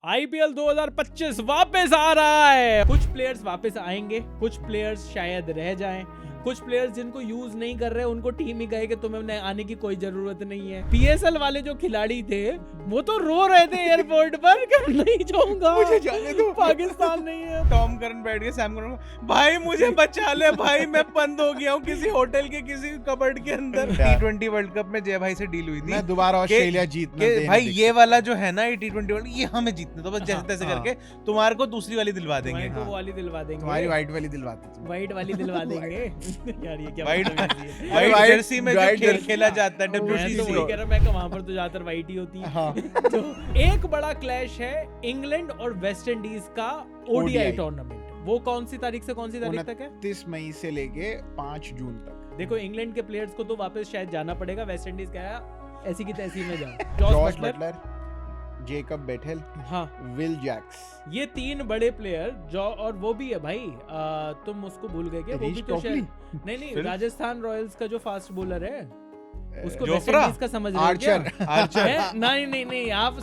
IPL 2025 वापस आ रहा है। कुछ प्लेयर्स वापस आएंगे, कुछ प्लेयर्स शायद रह जाएं, कुछ प्लेयर्स जिनको यूज नहीं कर रहे उनको टीम ही कहे कि तुम्हें आने की कोई जरूरत नहीं है। पीएसएल वाले जो खिलाड़ी थे वो तो रो रहे थे एयरपोर्ट पर कि नहीं जाऊंगा, मुझे जाने दो, पाकिस्तान नहीं है। टॉम करन बैठ के सैम करन, भाई मुझे बचा ले भाई, मैं बंद हो गया हूँ किसी होटल के किसी कबर्ड के अंदर। T20 वर्ल्ड कप में जय भाई से डील हुई थी, मैं दोबारा ऑस्ट्रेलिया जीतना कि भाई ये वाला जो है ना ये T20 वर्ल्ड, ये हमें जीतने तो बस जैसे तैसे करके तुम्हारे को दूसरी वाली दिलवा देंगे। वो वाली दिलवा देंगे, तुम्हारी वाइट वाली दिलवाते थे। वाइट वाली दिलवा देंगे। यार ये क्या वाइट है? वाइट जर्सी में जो वाइट खेल जर्सी खेला जाता है मैं तो वही WTC। कह रहा, मैं कि वहां पर तो ज्यादातर वाइट ही होती है। हाँ। तो एक बड़ा क्लैश है इंग्लैंड और वेस्ट इंडीज का ओडीआई ODI टूर्नामेंट। वो कौन सी तारीख से कौन सी तारीख तक है? 29 मई से लेके 5 जून तक। देखो इंग्लैंड के प्लेयर्स को तो वापस शायद जाना पड़ेगा, वेस्ट इंडीज का है ऐसी की तैसी में जाओ। जॉस बटलर, जेकब बेथेल, हाँ, विल जैक्स, ये तीन बड़े प्लेयर जो, और वो भी है भाई तुम उसको भूल गए क्या? वो भी रीच तो टॉपली, शायद नहीं, राजस्थान रॉयल्स का जो फास्ट बॉलर है उसको वेस्ट जोफ्रा? इंडीज का समझ रहे हो क्या? आर्चर है? नहीं आप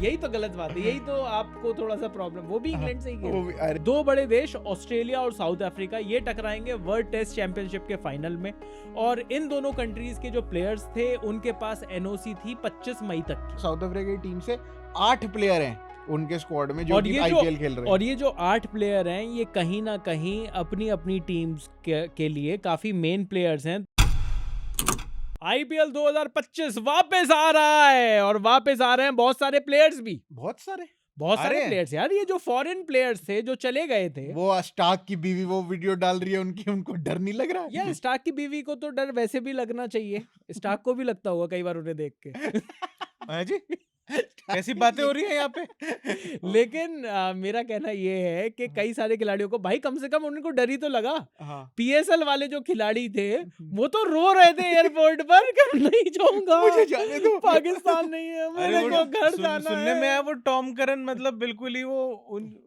यही तो गलत बात है, यही तो आपको थोड़ा सा प्रॉब्लम। वो भी इंग्लैंड से ही वो भी- है। अरे दो बड़े देश ऑस्ट्रेलिया और साउथ अफ्रीका ये टकराएंगे वर्ल्ड टेस्ट चैंपियनशिप के फाइनल में, और इन दोनों कंट्रीज के जो प्लेयर्स थे उनके पास एनओसी थी 25 मई तक की। साउथ अफ्रीका की टीम से 8 प्लेयर हैं उनके स्क्वाड में जो और कि ये आईपीएल खेल रहे हैं। और ये जो 8 प्लेयर हैं ये कहीं ना कहीं अपनी अपनी टीम्स के लिए काफी मेन प्लेयर्स हैं। आईपीएल 2025 वापस आ रहा है, और वापस आ रहे हैं बहुत सारे प्लेयर्स भी, बहुत सारे अरे! प्लेयर्स यार। ये जो फॉरेन प्लेयर्स थे जो चले गए थे, वो स्टार्क की बीवी वो वीडियो डाल रही है उनकी, उनको डर नहीं लग रहा है? यार स्टार्क की बीवी को तो डर वैसे भी लगना चाहिए, स्टार्क को भी लगता होगा कई बार उन्हें देख के। हाँ जी, कैसी बातें हो रही है यहाँ पे। लेकिन मेरा कहना ये है कि कई सारे खिलाड़ियों को भाई कम से कम उनको डर ही तो लगा। हाँ। पीएसएल वाले जो खिलाड़ी थे वो तो रो रहे थे एयरपोर्ट पर कि नहीं जाऊंगा, मुझे जाने दो, पाकिस्तान नहीं है, अरे मेरे वो को घर जाना सुनने है। में आया वो टॉम करन मतलब बिल्कुल ही वो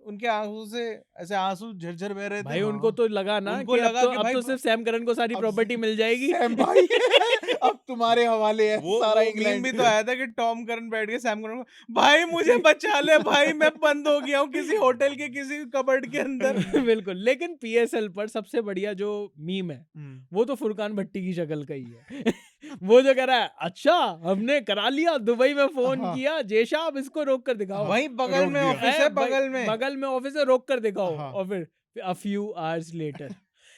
उनके आंसू से ऐसे आंसू झरझर बह रहे थे। भाई उनको तो लगा ना उनको कि लगा अब कि तो भाई सिर्फ सैम करन को सारी अब प्रॉपर्टी मिल जाएगी। सैम भाई अब तुम्हारे हवाले है वो सारा मीम इंग्लैंड भी तो आया था कि टॉम करन बैठ के सैम करन, भाई मुझे बचा ले भाई, मैं बंद हो गया हूँ किसी होटल के किसी कबर्ड के अंदर। बिल्कुल। लेकिन पीएसएल पर सबसे बढ़िया जो मीम है वो तो फुरकान भट्टी की शक्ल का ही है। वो जो कह रहा है, अच्छा हमने करा लिया, दुबई में फोन हाँ। किया, जेशा अब इसको रोक कर दिखाओ। वहीं बगल रोक में दिया। ऑफिस है, बगल में ऑफिस है, रोक कर दिखाओ। हाँ। और फिर a few hours later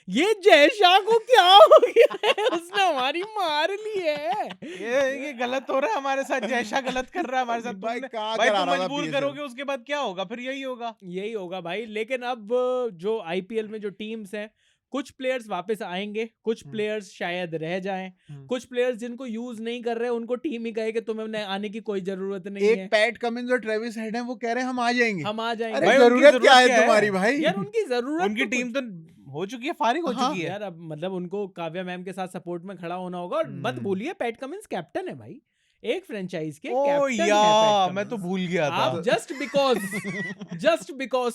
ये जयशाह को क्या हो गया है? उसने हमारी मार ली है। ये गलत हो रहा है हमारे साथ, जैसा गलत कर रहा है हमारे साथ। भाई तुमने- कहाँ भाई करा तुम रहा था मजबूर PSL? करोगे उसके बाद क्या होगा? फिर यही होगा। यही होगा भाई। लेकिन अब जो आईपीएल में जो टीम्स हैं, कुछ प्लेयर्स वापस आएंगे, कुछ प्लेयर्स शायद रह जाएं, कुछ प्लेयर्स जिनको यूज नहीं कर रहे उनको टीम ही कहे कि तुम्हें आने की कोई जरूरत नहीं एक है, पैट कमिंस और ट्रेविस हेड हैं, वो कह रहे हैं हम आ जाएंगे। हम आ जाएंगे। अरे भाई, उनकी जरूरत क्या है जरूरत क्या है? तुम्हारी भाई? यार उनकी जरूरत उनकी तो टीम तो हो चुकी है, फारिग हो हाँ। चुकी है। यार अब मतलब उनको काव्या मैम के साथ सपोर्ट में खड़ा होना होगा। और मत भूलिए पैट कमिंस कैप्टन है भाई, एक फ्रेंचाइज के ओ कैप्टन है या पैट मैं तो कमिंस। भूल गया था। आप just because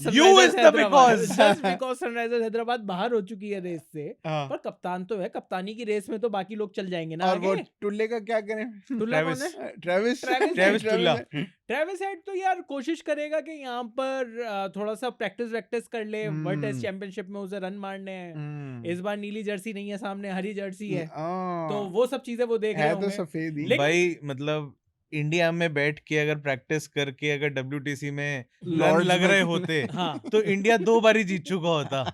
You is the because. Sunrisers Hyderabad बाहर हो चुकी है रेस से, हाँ। पर कप्तान तो है, कप्तानी की रेस में तो बाकी लोग चल जाएंगे ना और वो आगे। टुल्ले का क्या करें? टुल्ला कौन ट्रेविस। है? ट्रेविस ट्रेविस टुल्ला। ट्रेविस हेड तो यार कोशिश करेगा कि यहाँ पर थोड़ा सा प्रैक्टिस कर ले। वर्ल्ड टेस्ट चैंपियनशिप में उसे रन मारने हैं। इस बार नीली जर्सी नहीं है सामने, हरी जर्सी है, तो वो सब चीजें वो देख रहे है तो होंगे। सफेद ही। लेकिन- भाई मतलब इंडिया में बैठ के अगर प्रैक्टिस करके अगर WTC में रन Lords लग में- रहे होते हाँ। तो इंडिया 2 बार ही जीत चुका होता।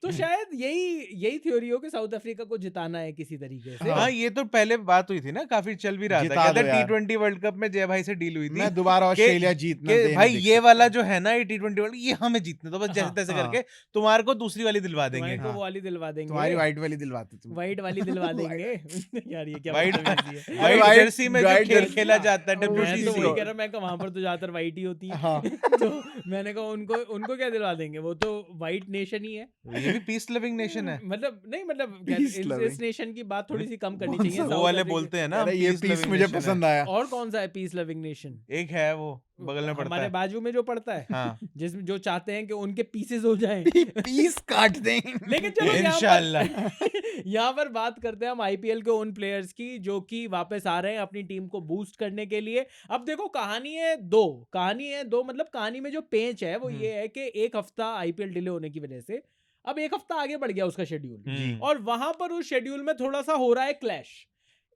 तो शायद यही थ्योरी हो कि साउथ अफ्रीका को जिताना है किसी तरीके से। हाँ, ये तो पहले बात हुई थी ना, काफी चल भी रहा था। जिता कहते दो यार। T20 वर्ल्ड कप में जय भाई से डील हुई थी मैं दोबारा ऑस्ट्रेलिया जीतना कि दे भाई नहीं ये देख वाला जो है ना ये T20 वर्ल्ड, ये हमें जीतने तो बस जैसे हाँ, तैसे हाँ। करके तुम्हारे को दूसरी वाली दिलवा देंगे। तुम्हारे को वो वाली दिलवा देंगे, तुम्हारी वाइट वाली दिलवाते तुम। वाइट वाली दिलवा देंगे। यार ये क्या वाइट बदतमीजी है। वाइट वाइट- जर्सी में जो वाइट खेल जर्सी- खेला जाता है मैं तो मैं तो वही WTC। कह रहा, मैं कहा वहां पर तो ज्यादातर वाइट ही होती है। हाँ। तो मैंने कहा उनको क्या दिलवा देंगे, वो तो वाइट नेशन ही है। ये भी भी पीस लविंग नेशन है। मतलब नहीं, मतलब Peace इस loving. नेशन की बात थोड़ी सी कम करनी कौन चाहिए। सा? वो South वाले Africa- बोलते हैं ना अरे ये peace पीस loving मुझे nation है। पसंद आया। और कौन सा है पीस लविंग नेशन? एक है वो बगल में पड़ता हमारे है। बाजू में जो पड़ता है, हाँ जिसमें जो चाहते हैं कि उनके पीसेस हो जाएं। पीस काट दें। लेकिन चलो इंशाल्लाह। यहाँ पर बात करते हैं हम आईपीएल के उन प्लेयर्स की जो कि वापस आ रहे हैं अपनी टीम को बूस्ट करने के लिए। अब देखो कहानी है दो, मतलब कहानी में जो पेंच है वो ये है कि एक हफ्ता आईपीएल डिले होने की वजह से अब एक हफ्ता आगे बढ़ गया उसका शेड्यूल, जी। और वहां पर उस शेड्यूल में थोड़ा सा हो रहा है क्लैश।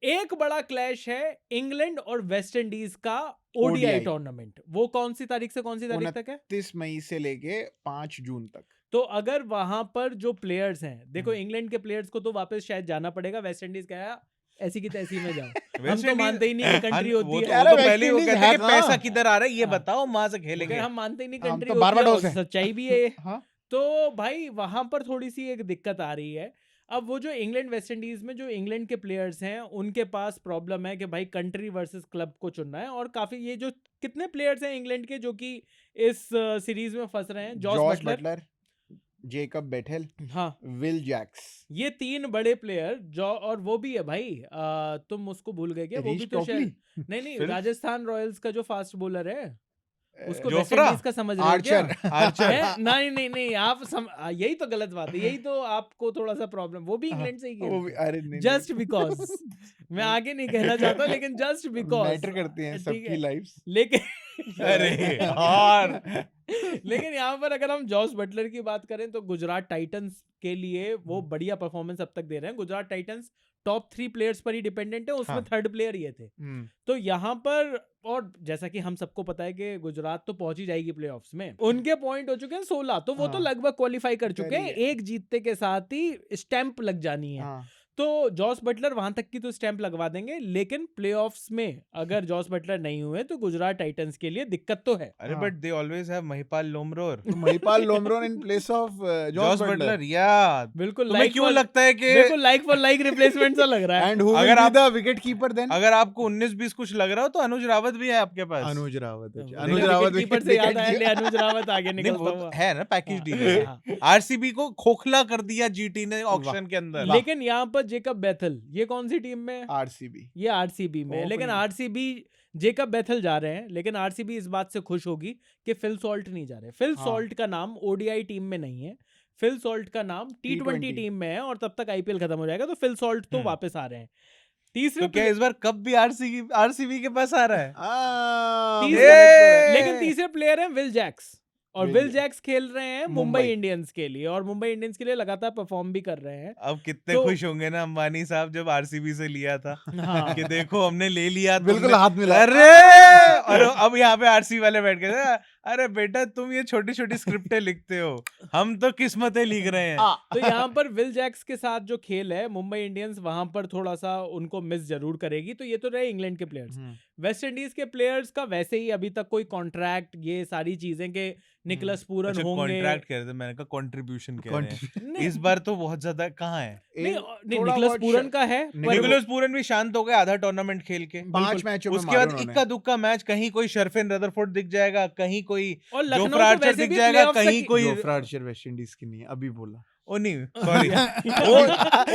एक बड़ा क्लैश है इंग्लैंड और वेस्ट इंडीज का ओडीआई ODI टूर्नामेंट। वो कौन सी तारीख से कौन सी तारीख तक है? 29 मई से लेके 5 जून तक। तो अगर वहां पर जो प्लेयर्स हैं, देखो इंग्लैंड के प्लेयर्स को तो वापस शायद जाना पड़ेगा, वेस्ट इंडीज का ऐसी की तैसी में जाओ। हम वेस्ट तो इंडीज- मानते ही नहीं कि कंट्री वो होती तो- है। वो तो वेस्ट पहले ही वो इंडीज कहते हैं है कि पैसा कहाँ? किधर आ रहा है ये हाँ। बताओ, वहां से अगर खेलेंगे। हम मानते ही नहीं हम कंट्री तो होती है, बारबाडोस और है। सच्चाई भी है ये। हाँ तो भाई वहां पर थोड़ी सी एक दिक्कत आ रही है। अब वो जो इंग्लैंड वेस्ट इंडीज में जो इंग्लैंड के प्लेयर्स हैं उनके पास प्रॉब्लम है कि भाई कंट्री वर्सेस क्लब को चुनना है, और काफी ये जो कितने प्लेयर्स हैं इंग्लैंड के जो कि इस सीरीज में फंस रहे हैं, जॉस बटलर, जेकब बेथेल, हाँ, विल जैक्स, ये 3 बड़े प्लेयर जो, और वो भी है भाई तुम उसको भूल गए क्या? वो भी रीच तो शायद टॉपली, नहीं फिर? राजस्थान रॉयल्स का जो फास्ट बॉलर है उसको वेस्ट जोफ्रा? इंडीज का समझ रहे हो क्या? आर्चर। आर्चर। है? नहीं आप यही तो गलत बात है, यही तो आपको थोड़ा सा प्रॉब्लम। वो भी इंग्लैंड से ही वो भी खेलते हैं। अरे नहीं जस्ट बिकॉज मैं आगे नहीं कहना चाहता, लेकिन जस्ट बिकॉज मैटर करते हैं ठीक सबकी है। लाइव्स। लेकिन अरे यार। लेकिन यहाँ पर अगर हम जॉस बटलर की बात करें तो गुजरात टाइटंस के लिए वो बढ़िया परफॉर्मेंस अब तक दे रहे हैं। गुजरात टाइटंस टॉप 3 प्लेयर्स पर ही डिपेंडेंट है, उसमें हाँ। 3rd प्लेयर ये थे। तो यहाँ पर, और जैसा कि हम सबको पता है कि गुजरात तो पहुंच ही जाएगी प्लेऑफ्स में, उनके पॉइंट हो चुके हैं 16, तो वो तो हाँ। लगभग क्वालिफाई कर चुके कर हैं। ही है। एक जीतने के साथ ही स्टैंप लग जानी है। हाँ तो जॉस बटलर वहां तक की तो स्टैंप लगवा देंगे, लेकिन प्लेऑफ्स में अगर जॉस बटलर नहीं हुए तो गुजरात टाइटंस के लिए दिक्कत तो है। अरे हाँ। But they always have Mahipal Lomror, तो Mahipal Lomror in place of Jos Buttler. या बिल्कुल तुम्हें लाइक क्यों लगता है कि बिल्कुल लाइक फॉर लाइक रिप्लेसमेंट सा लग रहा है। एंड हु अगर विल बी आप- द विकेट कीपर देन? अगर आपको 19-20 कुछ लग रहा हो तो अनुज रावत भी है आपके पास। अनुज रावत। अच्छा, देखो, अनुज रावत विकेटकीपर से याद आया, ले अनुज रावत आगे नहीं निकलता वो तो हुआ। है ना, पैकेज हाँ, डील है। हाँ। आरसीबी को खोखला कर दिया जीटी ने ऑक्शन के अंदर। लेकिन यहाँ पर जेकब बेथल, ये कौन सी टीम में है? आरसीबी। ये आरसीबी में है। लेकिन Opening. आरसीबी, जेकब बेथल जा रहे हैं, लेकिन आरसीबी इस बात से खुश होगी कि फिल सॉल्ट नहीं जा रहे। फिल हाँ। सॉल्ट का नाम ओडीआई टीम में नहीं है, फिल सॉल्ट का नाम T20 T20 टीम में है, और तब तक आईपीएल खत्म हो जाएगा तो फिल सॉल्ट तो वापस आ रहे हैं। तीसरे तो क्या इस बार कब भी आरसीबी के पास आ रहा है? लेकिन तीसरे प्लेयर हैं विल जैक्स, और विल विल जैक्स खेल रहे हैं मुंबई मुंबई इंडियंस के लिए, और मुंबई इंडियंस के लिए लगातार परफॉर्म भी कर रहे हैं। अब कितने तो- खुश होंगे ना अंबानी साहब जब आरसीबी से लिया था हाँ। कि देखो हमने ले लिया, बिल्कुल तुमने- हाथ मिला। अरे और अब यहाँ पे आरसीबी वाले बैठ गए, अरे बेटा तुम ये छोटी छोटी स्क्रिप्टें लिखते हो, हम तो किस्मतें लिख रहे हैं। तो यहाँ पर विल जैक्स के साथ जो खेल है, मुंबई इंडियंस वहां पर थोड़ा सा उनको मिस जरूर करेगी। तो ये तो रहे इंग्लैंड के प्लेयर्स। वेस्ट इंडीज के प्लेयर्स का वैसे ही अभी तक कोई कॉन्ट्रैक्ट, ये सारी चीजें के निकलस पूरन अच्छा, होंगे। कॉन्ट्रैक्ट कह रहे थे, मैंने कहा कंट्रीब्यूशन कह रहे हैं। नहीं, इस बार तो बहुत ज्यादा कहाँ है। नहीं, थोड़ा निकलस बहुत पूरन का है, पर निकोलस पूरन भी शांत हो गए आधा टूर्नामेंट खेल के। 5 मैचों में उसके बाद इक्का दुक्का मैच, कहीं कोई शर्फिन रदरफोर्ड दिख जाएगा, कहीं कोई और लखनऊ जोफ्रा तो आर्चर वैसे दिख भी जाएगा, playoffs कहीं तक- कोई जोफ्रा आर्चर वेस्ट इंडीज की नहीं है, अभी बोला। ओ नहीं सॉरी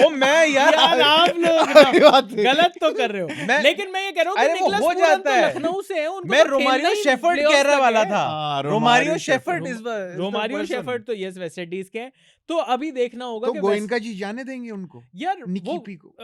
ओ मैं यार आप लोग अभी बात है। गलत तो कर रहे हो। मैं- लेकिन मैं ये कह रहा हूँ कि अरे वो निकलस हो पूरन जाता तो है। लखनऊ से है, उनको मैं तो खेलना रोमारियो ही शेफर्ड playoffs कहने तक वाला है। था। हाँ, Romario shepherd. Shepherd is Romario shepherd तो यस वेस्ट इंडीज के हैं। तो अभी देखना होगा तो कि गोयनका जी जाने देंगे उनको, यार निकी वो पी को।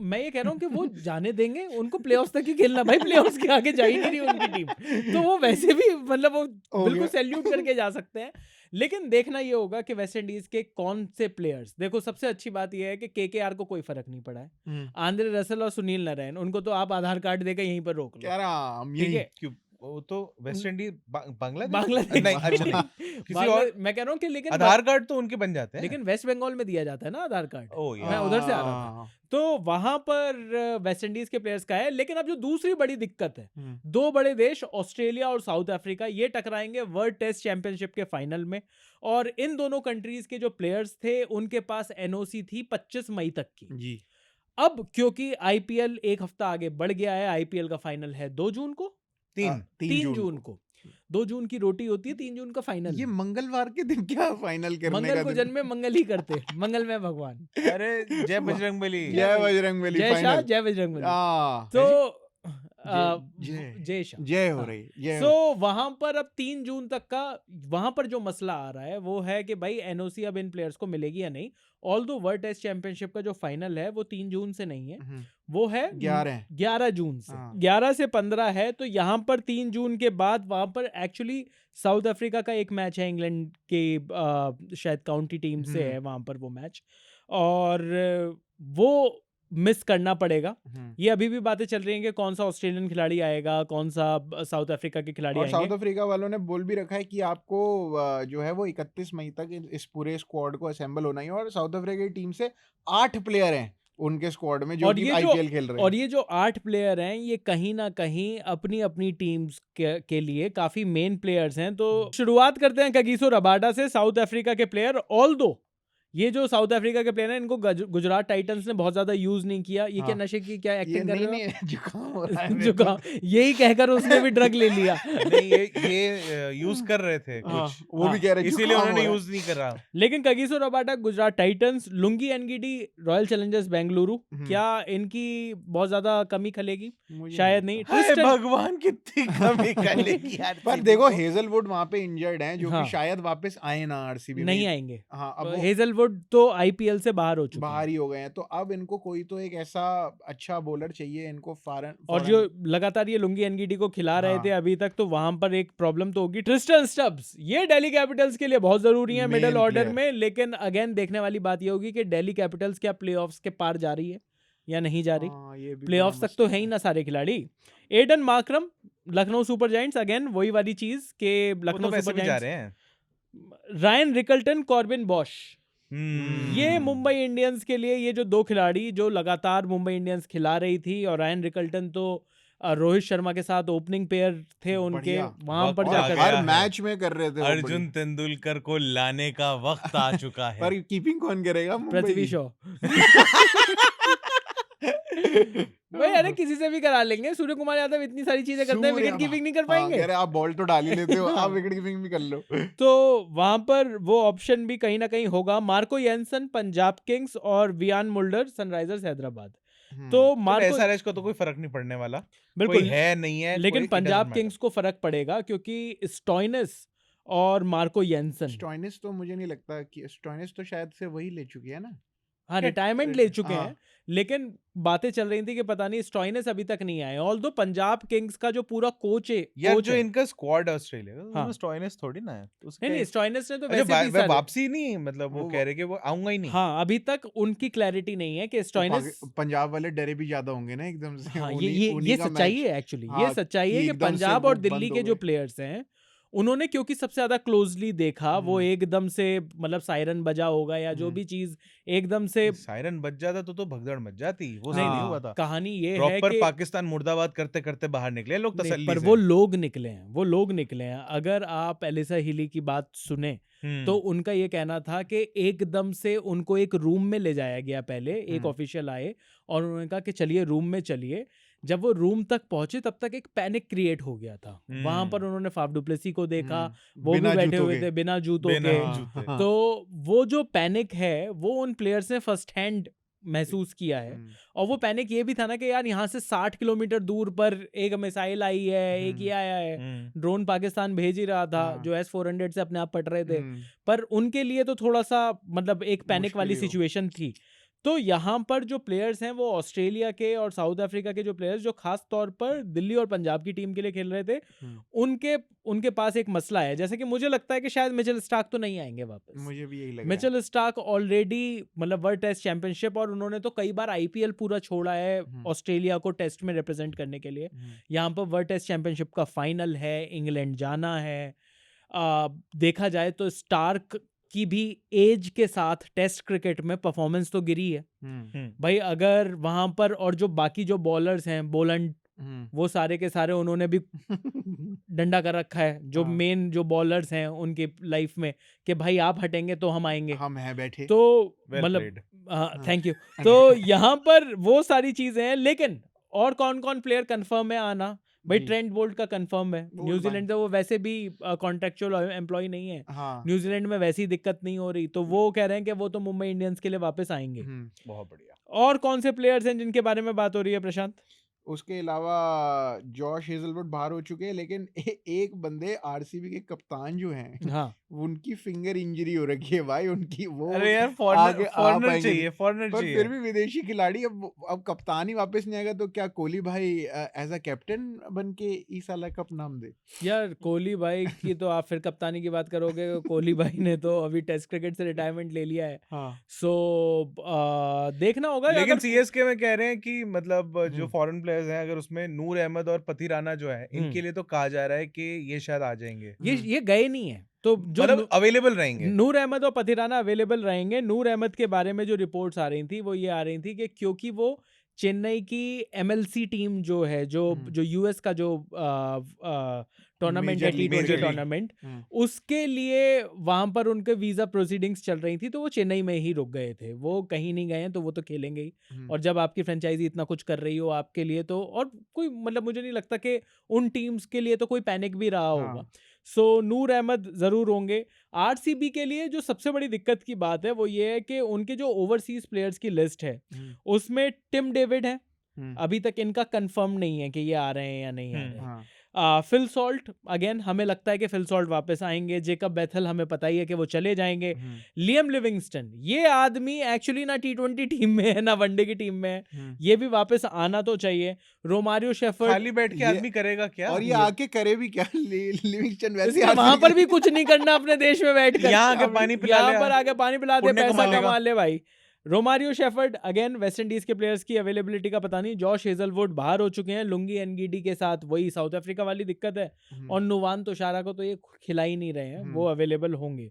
मैं ये कह रहा हूँ कि वो जाने देंगे उनको, प्लेऑफ्स तक ही खेलना भाई, प्लेऑफ्स के आगे जा ही नहीं रही उनकी टीम। तो वो वैसे भी मतलब वो हो बिल्कुल गया। सैल्यूट करके जा सकते हैं। लेकिन देखना ये होगा कि वेस्ट इंडीज के कौन से प्लेयर्स, देखो सबसे अच्छी बात ये है कि केकेआर को कोई फर्क नहीं पड़ा है। आंद्रे रसल और सुनील नारायण, उनको तो आप आधार कार्ड देकर यहीं पर रोक लो, क्या रहा हम ठीक यही है। क्यों वो तो वेस्ट इंडीज बांग्लादेश बांग्लादेश नहीं, अच्छा नहीं, किसी और मैं कह रहा हूँ कि लेकिन आधार कार्ड तो उनके बन जाते हैं। लेकिन वेस्ट बंगाल में दिया जाता है ना आधार कार्ड। ओ मैं यार उधर से आ रहा था। तो वहां पर वेस्ट इंडीज के प्लेयर्स का है। लेकिन अब जो दूसरी बड़ी दिक्कत है, 2 बड़े देश ऑस्ट्रेलिया और साउथ अफ्रीका, ये टकराएंगे वर्ल्ड टेस्ट चैंपियनशिप के फाइनल में। और इन दोनों कंट्रीज के जो प्लेयर्स थे उनके पास एनओसी थी 25 मई तक की। जी। अब क्योंकि आईपीएल एक हफ्ता आगे बढ़ गया है, आईपीएल का फाइनल है 2 जून को, 3 3 जून को, 2 जून की रोटी होती है, 3 जून का फाइनल। ये मंगलवार के दिन क्या फाइनल करने मंगल का को दिन? जन्मे मंगल ही करते, मंगल में भगवान। अरे जय बजरंगबली। जय बजरंगबली जय शाह, फाइनल। जय बजरंगबली। हाँ, तो जय जय शाह। जय हो हाँ। रही, जय सो हो। वहां पर अब 3 जून तक का वहां पर जो मसला आ रहा है वो है कि भाई एनओसी अब इन प्लेयर्स को मिलेगी या नहीं। ऑल्दो वर्ल्ड टेस्ट चैंपियनशिप का जो फाइनल है वो 3 जून से नहीं है, वो है 11 जून से। हाँ। 11 से 15 है, तो यहाँ पर 3 जून के बाद वहां पर एक्चुअली साउथ अफ्रीका का एक मैच है इंग्लैंड के शायद काउंटी टीम से है वहां पर वो मैच, और वो मिस करना पड़ेगा। ये अभी भी बातें चल रही हैं कि कौन सा ऑस्ट्रेलियन खिलाड़ी आएगा, कौन सा साउथ अफ्रीका के खिलाड़ी और आएंगे। साउथ अफ्रीका वालों ने बोल भी रखा है कि आपको जो है वो 31 मई तक इस पूरे स्क्वाड को असेंबल होना ही है, और साउथ अफ्रीका की टीम से 8 प्लेयर हैं उनके स्क्वाड में जो और कि ये आईपीएल खेल रहे हैं। और ये जो 8 प्लेयर हैं ये कहीं ना कहीं अपनी अपनी टीम्स के लिए काफी मेन प्लेयर्स हैं। तो शुरुआत करते हैं कगिसो रबाडा से, साउथ अफ्रीका के प्लेयर। ऑल्दो ये जो साउथ अफ्रीका के प्लेयर हैं इनको गुजरात टाइटंस ने बहुत ज्यादा यूज नहीं किया। ये क्या नशे की क्या एक्टिंग कर रहे हो? जुकाम हो रहा है। जुकाम, यही कहकर उसने भी ड्रग ले लिया। नहीं, ये यूज कर रहे थे हाँ, कुछ, वो भी कह रहे इसीलिए जुकाम उन्होंने हो रहा है। यूज नहीं करा। लेकिन Kagiso Rabada Gujarat Titans, Lungi Ngidi royal Challengers Bengaluru, क्या इनकी बहुत ज्यादा कमी खलेगी? शायद नहीं। हाय भगवान, कितनी कमी करेगी यार। पर देखो हेजलवुड वहां पे इंजर्ड हैं, जो हाँ। कि शायद वापस आए ना आरसीबी में। नहीं आएंगे। हाँ, अब वो हेजलवुड तो आईपीएल से बाहर हो चुके बाहर हैं। ही हो गए हैं, तो अब इनको कोई तो एक ऐसा अच्छा बॉलर चाहिए इनको फॉरेन। और जो लगातार ये लुंगी एनगीडी को खिला रहे हाँ। थे अभी तक, तो वहां पर एक प्रॉब्लम तो होगी। ट्रिस्टन स्टब्स ये दिल्ली कैपिटल्स के लिए बहुत जरूरी है मिडिल Main ऑर्डर player। में, लेकिन अगेन देखने वाली बात ये होगी कि दिल्ली कैपिटल्स क्या प्लेऑफ्स के पार जा रही है या नहीं जा रही। प्लेऑफ्स तक तो है ही ना सारे खिलाड़ी। Aiden Markram Lucknow super giants, again वही वाली चीज के लखनऊ सुपर जा जायंट्स। रहे हैं। रायन रिकल्टन, कॉर्बिन बॉश, ये हम्म। मुंबई इंडियंस के लिए ये जो 2 खिलाड़ी जो लगातार मुंबई इंडियंस खिला रही थी, और रायन रिकल्टन तो रोहित शर्मा के साथ ओपनिंग पेयर थे उनके, बढ़िया। वहां पर वक्त आ जाकर गया हर है। मैच में कर रहे थे वो अर्जुन तेंदुलकर को लाने का वक्त आ चुका है। पर कीपिंग कौन करेगा मुंबई पृथ्वी की? शॉ। भाई अरे किसी से भी करा लेंगे, सूर्य कुमार यादव इतनी सारी चीजें करते हैं, विकेट कीपिंग नहीं कर हाँ, पाएंगे। कह रहे आप बॉल तो डाल ही लेते हो, आप विकेट कीपिंग भी कर लो। तो वहां पर वो ऑप्शन भी कहीं ना कहीं होगा। मार्को येंसन पंजाब किंग्स और वियान मुल्डर सनराइजर्स हैदराबाद। तो मार्को एसआरएच को तो कोई फर्क नहीं पड़ने वाला, बिल्कुल कोई है नहीं है, लेकिन कोई- it पंजाब doesn't किंग्स को फर्क पड़ेगा क्योंकि स्टॉइनिस और मार्को येंसन स्टॉइनिस तो मुझे नहीं लगता कि स्टॉइनिस तो शायद से वही ले चुकी है ना। हाँ रिटायरमेंट ले चुके हाँ। हैं, लेकिन बातें चल रही थी कि पता नहीं स्टॉइनिस अभी तक नहीं आए। ऑल्दो पंजाब किंग्स का जो पूरा कोच है, यार कोच जो है। इनका स्क्वाड है ऑस्ट्रेलिया का, हाँ। उसमें स्टॉइनिस थोड़ी ना है, तो उसके नहीं स्टॉइनिस ने तो अच्छा, वैसे भी सर वापसी नहीं, मतलब वो कह रहे कि वो आऊंगा ही नहीं। हाँ अभी तक उनकी क्लैरिटी नहीं है कि स्टॉइनिस। पंजाब वाले डरे भी ज्यादा होंगे ना एकदम से। हाँ उन्हीं ये का सच्चाई मैच। है एक्चुअली, हाँ, ये सच्चाई है कि कि एकदम से पंजाब वो और बंद दिल्ली हो के जो गए। प्लेयर्स हैं उन्होंने क्योंकि सबसे ज्यादा क्लोजली देखा, वो एकदम से मतलब सायरन बजा होगा या जो भी चीज एकदम से सायरन बज जाता तो भगदड़ मच जाती, वो सही हाँ। नहीं हुआ था। कहानी ये है प्रॉपर कि पाकिस्तान मुर्दाबाद करते करते बाहर निकले लोग नहीं, तसल्ली पर से। वो लोग निकले हैं, वो लोग निकले हैं। अगर आप एलिसा हिली की बात सुने तो उनका ये कहना था कि एकदम से उनको एक रूम में ले जाया गया, पहले एक ऑफिशियल आए और उन्होंने कहा कि चलिए रूम में चलिए। जब वो रूम तक पहुंचे तब तक एक पैनिक क्रिएट हो गया था वहां पर। उन्होंने फाफ डुप्लेसी को देखा, वो भी बैठे हुए थे बिना जूतों बिना के। जूते। तो वो जो पैनिक है वो उन प्लेयर्स ने फर्स्ट हैंड महसूस किया है। और वो पैनिक ये भी था ना कि यार यहाँ से 60 किलोमीटर दूर पर एक मिसाइल आई है, एक ये आया है, ड्रोन पाकिस्तान भेज ही रहा था जो S-400 से अपने आप पट रहे थे, पर उनके लिए तो थोड़ा सा मतलब एक पैनिक वाली सिचुएशन थी। तो यहाँ पर जो प्लेयर्स हैं वो ऑस्ट्रेलिया के और साउथ अफ्रीका के जो प्लेयर्स जो खास तौर पर दिल्ली और पंजाब की टीम के लिए खेल रहे थे, उनके पास एक मसला है। जैसे कि मुझे लगता है कि शायद मिचेल स्टार्क तो नहीं आएंगे वापस। मुझे भी यही लग रहा है। मिचेल स्टार्क ऑलरेडी मतलब वर्ल्ड टेस्ट चैंपियनशिप, और उन्होंने तो कई बार आईपीएल पूरा छोड़ा है ऑस्ट्रेलिया को टेस्ट में रिप्रेजेंट करने के लिए। यहाँ पर वर्ल्ड टेस्ट चैंपियनशिप का फाइनल है, इंग्लैंड जाना है। देखा जाए तो स्टार्क की भी एज के साथ टेस्ट क्रिकेट में परफॉर्मेंस तो गिरी है भाई। अगर वहां पर और जो बाकी जो बॉलर्स हैं, बोलंड, वो सारे के सारे उन्होंने भी डंडा कर रखा है, जो मेन जो बॉलर्स हैं उनके लाइफ में, कि भाई आप हटेंगे तो हम आएंगे, हम हैं बैठे। तो मतलब थैंक यू। तो यहाँ पर वो सारी चीजें हैं। लेकिन और कौन कौन प्लेयर कंफर्म है आना? भाई जी। ट्रेंट बोल्ट का कंफर्म है, बोल्ट न्यूजीलैंड से वो वैसे भी कॉन्ट्रेक्चुअल एम्प्लॉय नहीं है, हाँ न्यूजीलैंड में वैसी दिक्कत नहीं हो रही, तो वो कह रहे हैं कि वो तो मुंबई इंडियंस के लिए वापस आएंगे। बहुत बढ़िया। और कौन से प्लेयर्स हैं जिनके बारे में बात हो रही है प्रशांत? उसके अलावा जॉश हेजलवुड बाहर हो चुके हैं, लेकिन एक बंदे आरसीबी के कप्तान जो हैं हाँ उनकी फिंगर इंजरी हो रखी है भाई, उनकी वो अरे यार आगे फॉरनर आ फॉरनर पाएंगे चाहिए, नहीं। फॉरनर पर चाहिए। फिर भी विदेशी खिलाड़ी, अब कप्तान ही वापस नहीं आएगा तो क्या कोहली भाई एज अ कैप्टन बन के इस साल कप नाम दे? यार कोहली भाई की तो आप फिर कप्तानी की बात करोगे, कोहली भाई ने तो अभी टेस्ट क्रिकेट से रिटायरमेंट ले लिया है, हाँ सो देखना होगा लेकिन अगर सीएसके में कह रहे हैं कि मतलब जो हम्म। फॉरेन प्लेयर्स हैं, अगर उसमें नूर अहमद और पति राणा जो है, इनके लिए तो कहा जा रहा है कि ये शायद आ जाएंगे, ये गए नहीं है, तो जो मतलब अवेलेबल रहेंगे। नूर अहमद और पथिराना अवेलेबल रहेंगे। नूर अहमद के बारे में जो रिपोर्ट्स आ रही थी वो ये आ रही थी कि क्योंकि वो चेन्नई की एमएलसी टीम जो है, जो यूएस का जो टूर्नामेंट है, Major League, T20 Major League। Tournament, उसके लिए वहां पर उनके वीजा प्रोसीडिंग्स चल रही थी, तो वो चेन्नई में ही रुक गए थे, वो कहीं नहीं गए हैं, तो वो तो खेलेंगे ही। और जब आपकी फ्रेंचाइजी इतना कुछ कर रही हो आपके लिए, तो और कोई मतलब मुझे नहीं लगता कि उन टीम्स के लिए तो कोई पैनिक भी रहा होगा। सो नूर अहमद जरूर होंगे। आरसीबी के लिए जो सबसे बड़ी दिक्कत की बात है वो ये है कि उनके जो ओवरसीज प्लेयर्स की लिस्ट है उसमें टिम डेविड है, अभी तक इनका कंफर्म नहीं है कि ये आ रहे हैं या नहीं आ रहे हैं। फिल सॉल्ट, अगेन हमें लगता है कि फिल सॉल्ट वापस आएंगे। जेकब बेथल हमें पता ही है कि वो चले जाएंगे। लियम लिविंगस्टन, ये आदमी एक्चुअली ना T20 टीम में है ना वनडे की टीम में है, ये भी वापस आना तो चाहिए। रोमारियो शेफर्ड, खाली बैठ के आदमी करेगा क्या? और ये आके करे भी क्या? लिविंगस्टन वैसे वहां पर भी कुछ नहीं करना अपने देश में बैठ कर, यहाँ आके पानी पिला ले, यहाँ पर आके पानी पिला दे, पुण्य पैसा कमा लेगा। कमा ले भाई। Romario shepherd, again West Indies के प्लेयर्स की अवेलेबिलिटी का पता नहीं। जॉश हेजलवुड बाहर हो चुके हैं, लुंगी एनगीडी के साथ वही साउथ अफ्रीका वाली दिक्कत है। और नुवान तुषारा को तो ये खिला ही नहीं रहे हैं, वो अवेलेबल होंगे।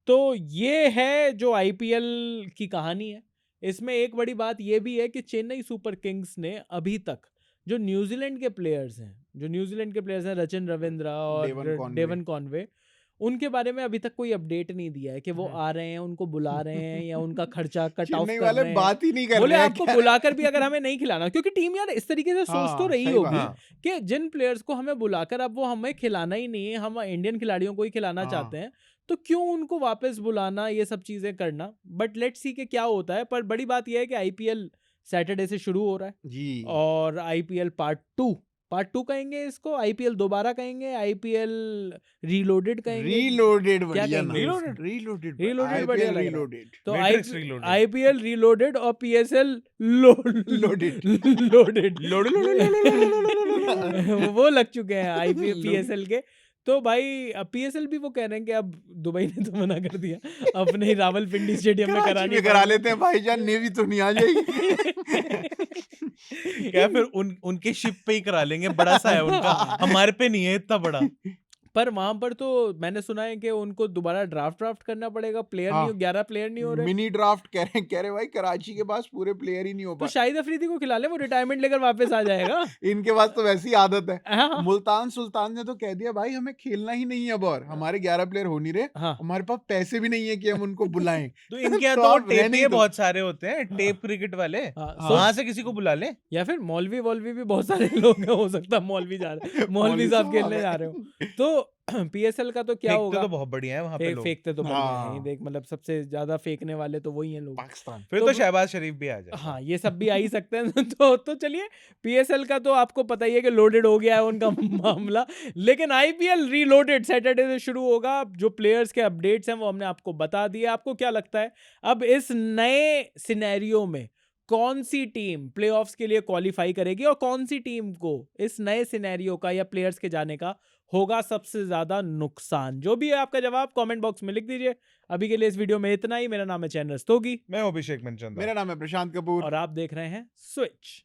तो ये है जो आईपीएल की कहानी है। इसमें एक बड़ी बात ये भी है कि चेन्नई सुपर किंग्स ने अभी तक जो न्यूजीलैंड के प्लेयर्स हैं, रचिन रविंद्रा और डेवन कॉनवे, उनके बारे में अभी तक कोई अपडेट नहीं दिया है कि वो आ रहे हैं, उनको बुला रहे हैं या उनका खर्चा कट ऑफ कर रहे हैं। बात ही नहीं कर बोले रहे हैं आपको बुलाकर भी अगर हमें नहीं खिलाना, क्योंकि टीम यार इस तरीके से सोच तो रही होगी कि जिन प्लेयर्स को हमें बुलाकर अब वो हमें खिलाना ही नहीं है, हम इंडियन खिलाड़ियों को ही खिलाना चाहते हैं, तो क्यों उनको वापस बुलाना, ये सब चीजें करना। बट लेट्स सी कि क्या होता है। पर बड़ी बात यह है कि आईपीएल सैटरडे से शुरू हो रहा है जी, और आईपीएल पार्ट टू कहेंगे इसको, आईपीएल दोबारा कहेंगे, आईपीएल रीलोडेड कहेंगे, रीलोडेड क्या बढ़िया कहेंगे? नाम। रीलोडेड रीलोडेड बढ़िया लग रहा है। रीलोडेड तो Matrix Reloaded। आईपीएल रीलोडेड और पीएसएल लोडेड वो लग चुके हैं आईपीएल पीएसएल के। तो भाई पीएसएल भी वो कह रहे हैं कि अब दुबई ने तो मना कर दिया, अपने ही रावलपिंडी स्टेडियम में कराची में करा लेते हैं भाईजान, नेवी तो नहीं आ जाएगी। क्या फिर उनके शिप पे ही करा लेंगे, बड़ा सा है उनका, हमारे पे नहीं है इतना बड़ा। पर वहां पर तो मैंने सुना है कि उनको दोबारा ड्राफ्ट करना पड़ेगा, प्लेयर नहीं, 11 प्लेयर नहीं हो रहे। मिनी ड्राफ्ट कह रहे भाई, कराची के पास पूरे प्लेयर ही नहीं हो तो पाए। शाहिद अफरीदी को खिला ले, वो रिटायरमेंट लेकर वापस आ जाएगा। इनके पास तो वैसी आदत है। हाँ। मुल्तान सुल्तान ने तो कह दिया भाई हमें खेलना ही नहीं है अब, और हमारे 11 प्लेयर हो नहीं रहे, हाँ। हमारे पास पैसे भी नहीं है कि हम उनको बुलाएं। तो इनके यहाँ तो तो आप रहने टेप ही दो। बहुत सारे होते हैं, टेप क्रिकेट वाले, वहां से किसी को बुला ले। या फिर मौलवी भी बहुत सारे लोग हैं, हो सकता है मौलवी जा रहे, मौलवी साहब खेलने जा रहे हो। तो पीएसएल का तो क्या होगा, तो बहुत बढ़िया है वहां पे लोग। फेंकते तो बढ़िया हाँ। है, देख मतलब सबसे ज्यादा फेंकने वाले तो वही हैं लोग, पाकिस्तान। फिर तो शहबाज शरीफ भी आ जाए। हाँ ये सब भी आ ही सकते हैं। तो चलिए, पीएसएल का तो आपको पता ही है कि लोडेड हो गया है उनका मामला। लेकिन आईपीएल रीलोडेड सैटरडे से शुरू होगा। जो प्लेयर्स के अपडेट्स हैं वो हमने आपको बता दिए। आपको क्या लगता है अब इस नए सिनेरियो में कौन सी टीम प्लेऑफ्स के लिए क्वालिफाई करेगी और कौन सी टीम को इस नए सिनेरियो का या प्लेयर्स के जाने का होगा सबसे ज्यादा नुकसान? जो भी है आपका जवाब कमेंट बॉक्स में लिख दीजिए। अभी के लिए इस वीडियो में इतना ही। मेरा नाम है चैन रस्तोगी, मैं अभिषेक मनचंदा, मेरा नाम है प्रशांत कपूर और आप देख रहे हैं स्विच।